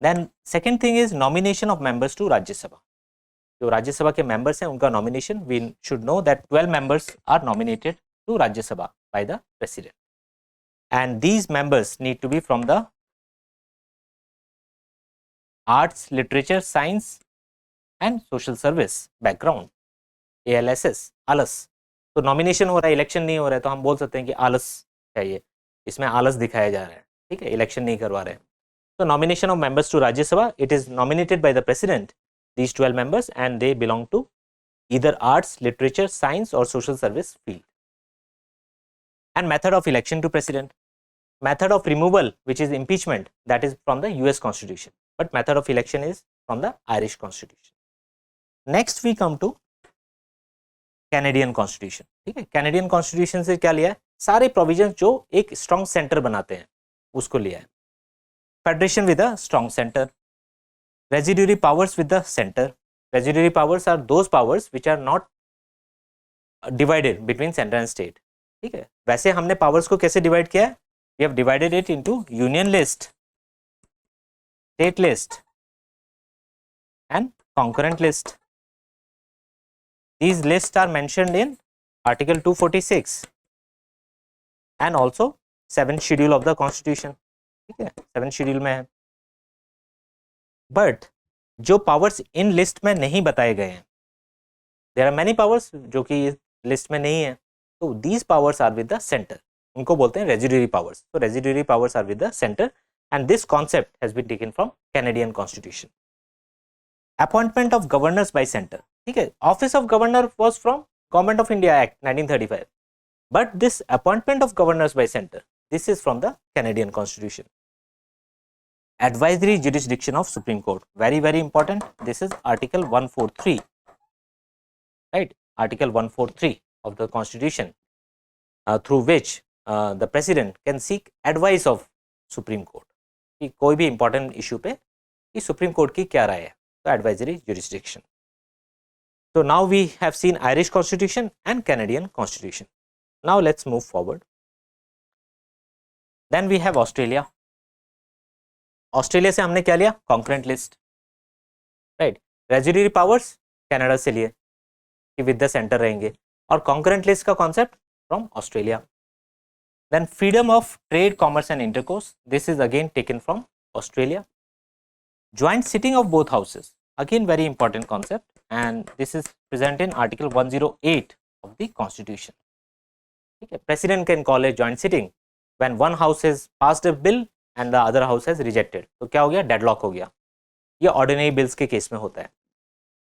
Then second thing is nomination of members to Rajya Sabha. जो राज्यसभा के members हैं उनका nomination, we should know that 12 members are nominated to Rajya Sabha by the president and these members need to be from the arts, literature, science and social service background, ALSS, आलस. तो nomination हो रहा है, election नहीं हो रहा है, तो हम बोल सकते हैं कि आलस चाहिए, इसमें आलस दिखाया जा रहा है. ठीक है, इलेक्शन नहीं करवा रहे हैं. तो nomination of members to Rajya Sabha, it is nominated by the president, these 12 members, and they belong to either arts, literature, science or social service field. And method of election to president, method of removal which is impeachment, that is from the US Constitution, but method of election is from the Irish Constitution. Next we come to Canadian Constitution. ठीक है, Canadian Constitution से क्या लिया है? सारे provision जो एक strong centre बनाते हैं उसको लिया है. Federation with a strong centre, residuary powers with the center. Residuary powers are those powers which are not divided between center and state. ठीक है, वैसे हमने powers को कैसे डिवाइड किया है? We have divided it into union list, state list and concurrent list. These lists are mentioned in Article 246 and also 7th schedule of the Constitution. ठीक है, 7th schedule में है. बट जो पावर्स इन लिस्ट में नहीं बताए गए हैं, देयर आर मैनी पावर्स जो कि लिस्ट में नहीं है, तो these powers are with the centre, उनको बोलते हैं रेजिडुअरी पावर्स. तो residuary powers are with the centre and this concept has been taken from Canadian constitution. Appointment of governors by centre. ठीक है, office of governor was from government of India act 1935, but this appointment of governors by centre, this is from the Canadian constitution. advisory jurisdiction of Supreme Court. Very, very important. This is Article 143, right? Article 143 of the Constitution, through which the President can seek advice of Supreme Court. कि कोई भी important issue पे कि Supreme Court की क्या राय है, तो advisory jurisdiction. So now we have seen Irish Constitution and Canadian Constitution. Now let's move forward. Then we have Australia. Australia से हमने क्या लिया? Concurrent list, right. Residuary powers Canada से लिए कि विद द सेंटर रहेंगे, और कॉन्करेंट लिस्ट का concept from Australia. Then freedom of trade, commerce and intercourse, this is again taken from Australia. Joint sitting of both houses, again very important concept, and this is present in article 108 of the constitution. ठीक है, president can call a joint sitting when one house has passed a bill and the other house has rejected. तो क्या हो गया? Deadlock हो गया. ये ordinary bills के केस में होता है.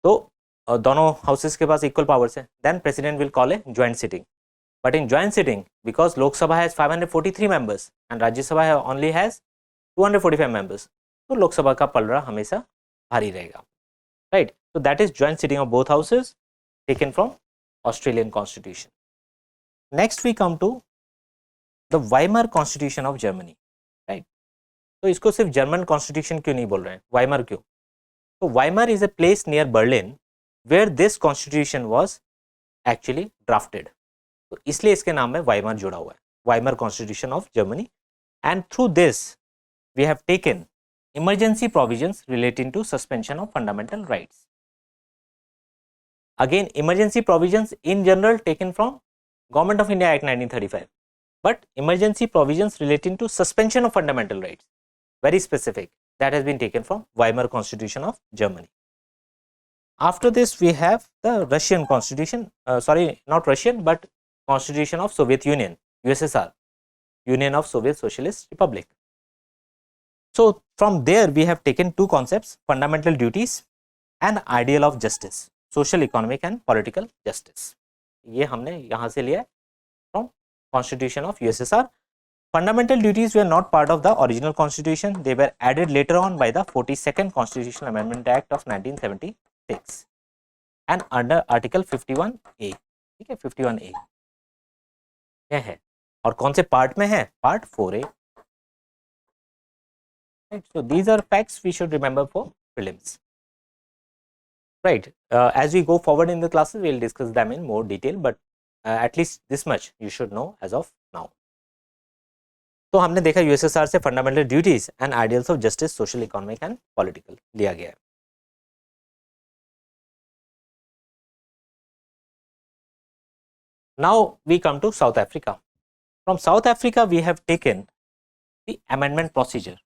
तो दोनों हाउसेस के पास इक्वल पावर्स है. Then president will call a joint sitting. But in joint sitting, because Lok Sabha has 543 members and Rajya Sabha only has 245 members, तो लोकसभा का पलड़ा हमेशा भारी रहेगा, राइट. तो that is joint sitting of both houses taken from Australian constitution. Next we come to the Weimar constitution of Germany, right. तो इसको सिर्फ जर्मन कॉन्स्टिट्यूशन क्यों नहीं बोल रहे हैं, वाइमर क्यों? तो Weimar is a place near Berlin where this constitution was actually drafted, तो इसलिए इसके नाम में वाइमर जुड़ा हुआ है, Weimar constitution of Germany. And through this we have taken emergency provisions relating to suspension of fundamental rights. Again emergency provisions in general taken from government of India act 1935, but emergency provisions relating to suspension of fundamental rights, very specific, that has been taken from Weimar Constitution of Germany. After this we have the Russian Constitution, sorry, not Russian but Constitution of Soviet Union, USSR, Union of Soviet Socialist Republic. So from there we have taken two concepts, fundamental duties and ideal of justice, social, economic and political justice. ये हमने यहाँ से लिया है from Constitution of USSR. Fundamental duties were not part of the original constitution. They were added later on by the 42nd Constitutional Amendment Act of 1976 and under Article 51A. ठीक है, 51A यह है. और कौन से पार्ट में है? Part 4A. Right. So these are facts we should remember for prelims. Right. As we go forward in the classes, we will discuss them in more detail, but at least this much you should know as of now. तो हमने देखा USSR से fundamental duties and ideals of justice, social, economic and political लिया गया है. Now we come to South Africa. From South Africa we have taken the amendment procedure,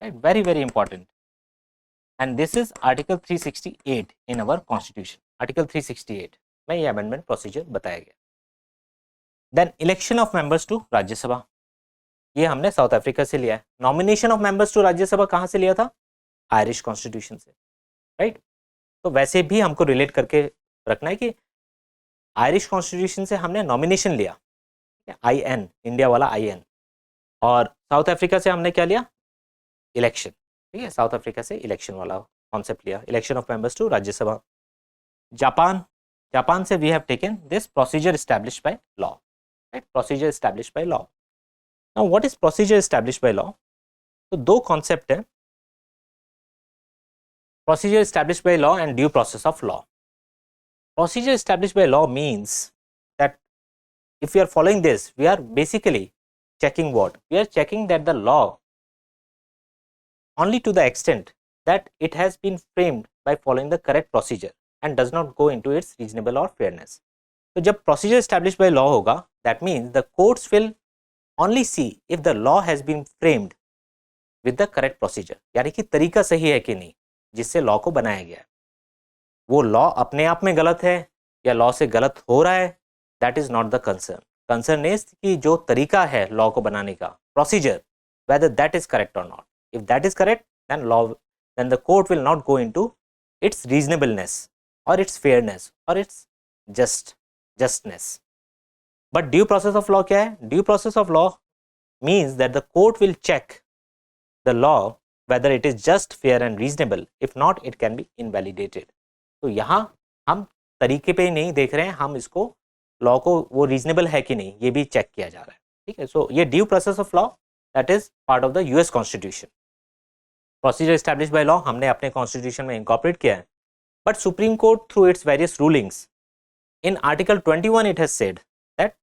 right? Very, very important. And this is Article 368 in our Constitution. Article 368 में ये amendment procedure बताया गया. Then election of members to Rajya Sabha, ये हमने south Africa से लिया है. Nomination of members to Rajya Sabha कहाँ से लिया था? आयरिश कॉन्स्टिट्यूशन से, राइट. तो वैसे भी हमको रिलेट करके रखना है कि आयरिश कॉन्स्टिट्यूशन से हमने नॉमिनेशन लिया, IN, इंडिया वाला IN, और साउथ अफ्रीका से हमने क्या लिया? इलेक्शन. ठीक है, साउथ अफ्रीका से इलेक्शन वाला कॉन्सेप्ट लिया, election of members to Rajya Sabha. Japan से we have taken this procedure established by law, right. Procedure established by law. Now what is procedure established by law? तो दो कॉन्सेप्ट है, procedure established by law and due process of law. Procedure established by law means that if we are following this, we are basically checking what? We are checking that the law, only to the extent that it has been framed by following the correct procedure and does not go into its reasonable or fairness. तो जब procedure established by law होगा, that means the courts will only see if the law has been framed with the correct procedure, यानी कि तरीका सही है कि नहीं जिससे लॉ को बनाया गया है. वो लॉ अपने आप में गलत है या लॉ से गलत हो रहा है, that is not the concern. Concern is कि जो तरीका है लॉ को बनाने का, procedure, whether that is correct or not. If that is correct, then the court will not go into its reasonableness or its fairness or its justness. But due process of law क्या है? Due process of law means that the court will check the law whether it is just, fair and reasonable. If not, it can be invalidated. तो यहाँ हम तरीके पे नहीं देख रहे हैं, हम इसको लॉ को वो रीजनेबल है कि नहीं ये भी चेक किया जा रहा है, ठीक है. सो ये due process of law that is part of the US constitution. Procedure establish by law हमने अपने कॉन्स्टिट्यूशन में इंकॉर्पोरेट किया है, but supreme court through its various rulings in article 21 it has said that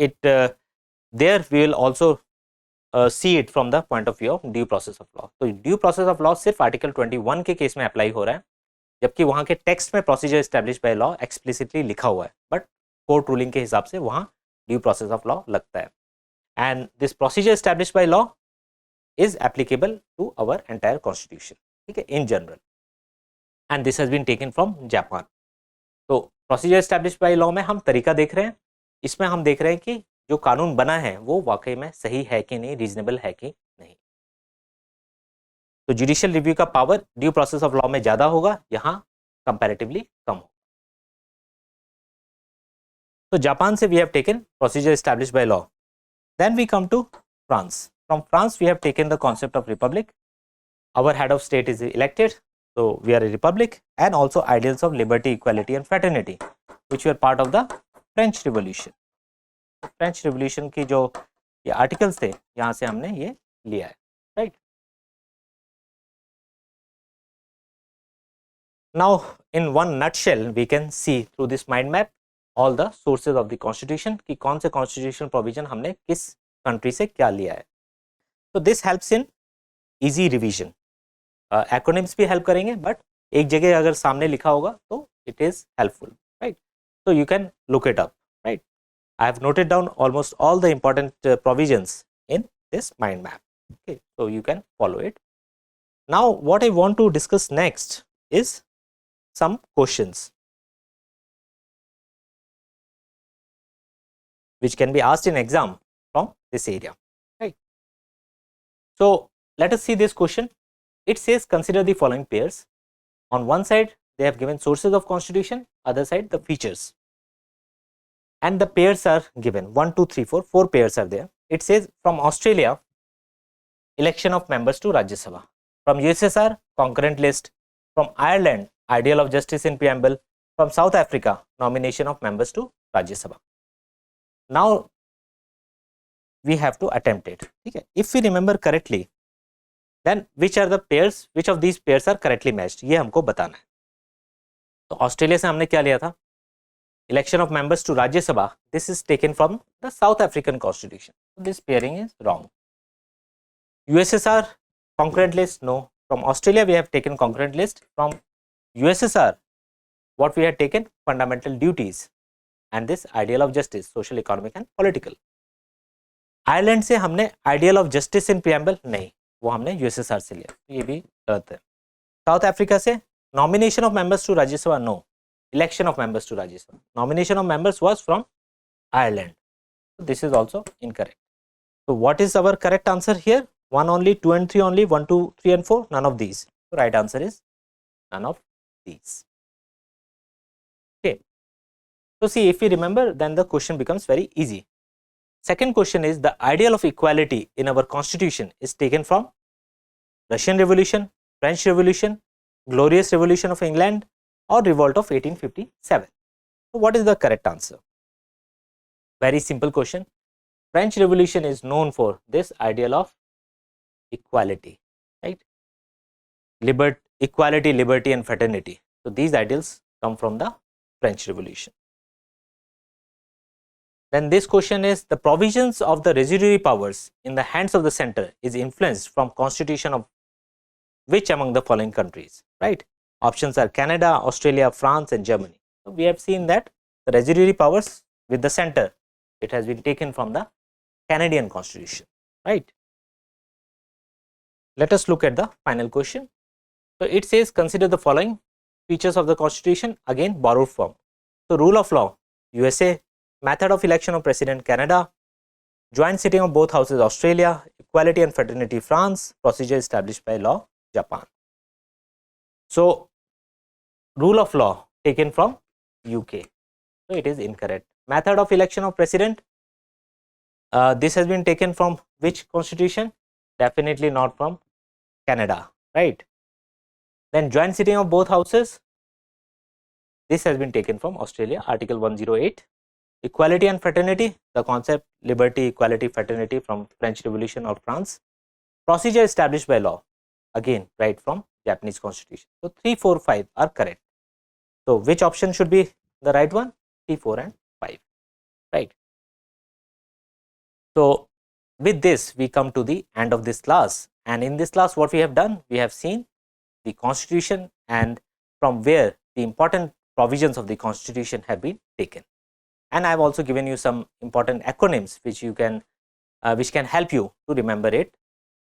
it there we will also see it from the point of view of due process of law. तो due process of law सिर्फ article 21 के case में apply हो रहा है, जबकि वहां के टेक्स्ट में procedure establish by law explicitly लिखा हुआ है, बट कोर्ट रूलिंग के हिसाब से वहां ड्यू प्रोसेस ऑफ लॉ लगता है. And this procedure establish by law is applicable to our entire constitution, ठीक है, in general. And this has been taken from Japan. तो प्रोसीजर एस्टैब्लिश बाय लॉ में हम तरीका देख रहे हैं, इसमें हम देख रहे हैं कि जो कानून बना है वो वाकई में सही है कि नहीं, रीजनेबल है कि नहीं. तो जुडिशियल रिव्यू का power due process of law में ज्यादा होगा, यहाँ कंपैरेटिवली कम होगा. तो जापान से we have taken procedure establish by law. Then we come to France. From France we have taken the concept of republic. Our head of state is elected, so we are a republic, and also ideals of liberty, equality and fraternity which were part of the French Revolution. French Revolution की जो ये articles थे यहाँ से हमने ये लिया है, right. Now in one nutshell we can see through this mind map all the sources of the constitution कि कौन से constitutional provision हमने किस country से क्या लिया है. So this helps in easy revision. Acronyms भी हेल्प करेंगे, बट एक जगह अगर सामने लिखा होगा तो it is helpful, right. So you can look it up, right? I have noted down almost all the important provisions in this mind map. Okay, so you can follow it. Now, what I want to discuss next is some questions which can be asked in exam from this area, right? So let us see this question. It says consider the following pairs. On one side they have given sources of constitution, other side the features, and the pairs are given 1, 2, 3, 4. 4 pairs are there. It says from Australia, election of members to Rajya Sabha. From USSR, concurrent list. From Ireland, ideal of justice in preamble. From South Africa, nomination of members to Rajya Sabha. Now we have to attempt it. Okay. If we remember correctly, then which are the pairs, which of these pairs are correctly matched, ये हमको बताना है. तो Australia से हमने क्या लिया था? Election of members to Rajya Sabha. This is taken from the South African Constitution. So this pairing is wrong. USSR, concurrent list, no. From Australia we have taken concurrent list. From USSR, what we had taken? Fundamental duties and this ideal of justice, social, economic and political. Ireland से हमने ideal of justice in preamble, नहीं, वो हमने USSR से लिया, ये भी गलत है. South Africa से nomination of members to Rajya Sabha, no. Election of members to Rajya Sabha. Nomination of members was from Ireland. So this is also incorrect. So what is our correct answer here? 1 only, 2 and 3 only, 1, 2, 3 and 4, none of these. So right answer is none of these. Okay. So see, if we remember, then the question becomes very easy. Second question is the ideal of equality in our constitution is taken from Russian Revolution, French Revolution, Glorious Revolution of England, or Revolt of 1857. So what is the correct answer? Very simple question. French Revolution is known for this ideal of equality, right? Equality, liberty and fraternity. So these ideals come from the French Revolution. Then this question is the provisions of the residuary powers in the hands of the center is influenced from constitution of which among the following countries, right? Options are Canada, Australia, France and Germany. So we have seen that the residuary powers with the center, it has been taken from the Canadian constitution, right? Let us look at the final question. So it says consider the following features of the constitution, again borrowed from. So rule of law, USA, method of election of president, Canada, joint sitting of both houses, Australia, equality and fraternity, France, procedure established by law, Japan. So rule of law taken from UK. So it is incorrect. Method of election of president, this has been taken from which constitution? Definitely not from Canada, right? Then joint sitting of both houses, this has been taken from Australia, Article 108. Equality and fraternity, the concept liberty, equality, fraternity from French Revolution or France. Procedure established by law, again right from Japanese Constitution. So 3, 4, 5 are correct. So which option should be the right one? 3, 4 and 5, right? So with this we come to the end of this class, and in this class what we have done, we have seen the Constitution and from where the important provisions of the Constitution have been taken. And I have also given you some important acronyms which can help you to remember it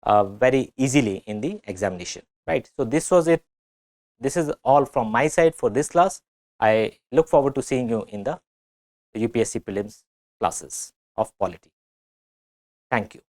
very easily in the examination, right? So this was it. This is all from my side for this class. I look forward to seeing you in the UPSC Prelims classes of Polity. Thank you.